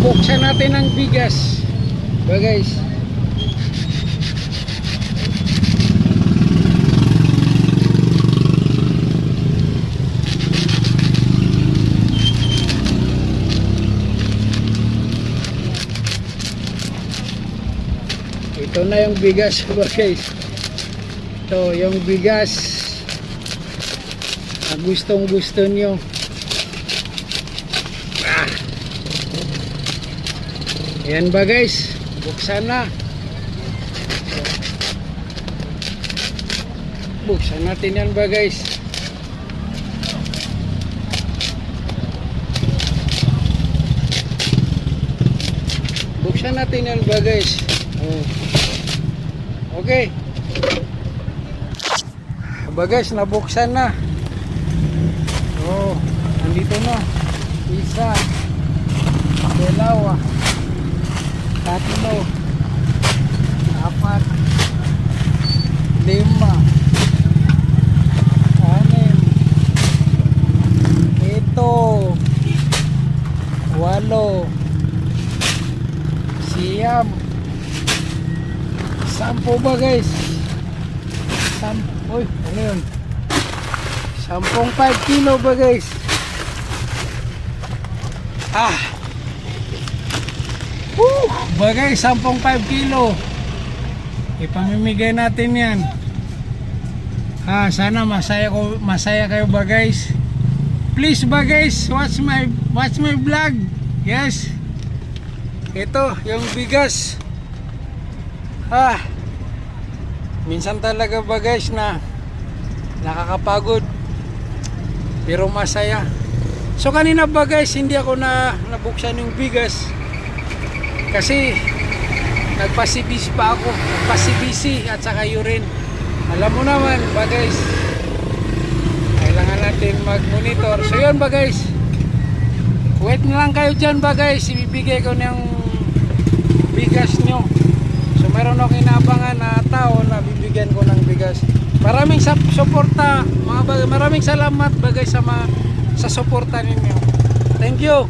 buksan natin ang bigas ba guys. Ito na yung bigas ba guys. Ito yung bigas na gustong gusto nyo. Ayan ba guys, buksan na. Buksan natin yan ba guys. Buksan natin yan ba guys. Okay. Ba guys, nabuksan na. Nandito na. Isa, dalawa, tatlo, apat, lima, anim, ito, walo, siyam, sampu ba guys? Uy, ano yun? 10.5 kilo ba guys? Bagay, 10.5 kilo. Ipamimigay natin yan. Sana masaya kayo ba guys? Please ba guys, watch my vlog. Yes. Ito, yung bigas. Minsan talaga ba guys na nakakapagod pero masaya. So kanina ba guys, hindi ako nabuksan yung bigas kasi nagpasibisi pa ako, nagpasibisi at saka urine. Alam mo naman ba guys, kailangan natin mag-monitor. So yun ba guys, wait na lang kayo dyan ba guys, ibibigay ko ng bigas nyo. So meron akong inaabangan na tao na bibigyan ko ng bigas. Maraming suporta mga bagay, maraming salamat bagay sa suporta ninyo. Thank you.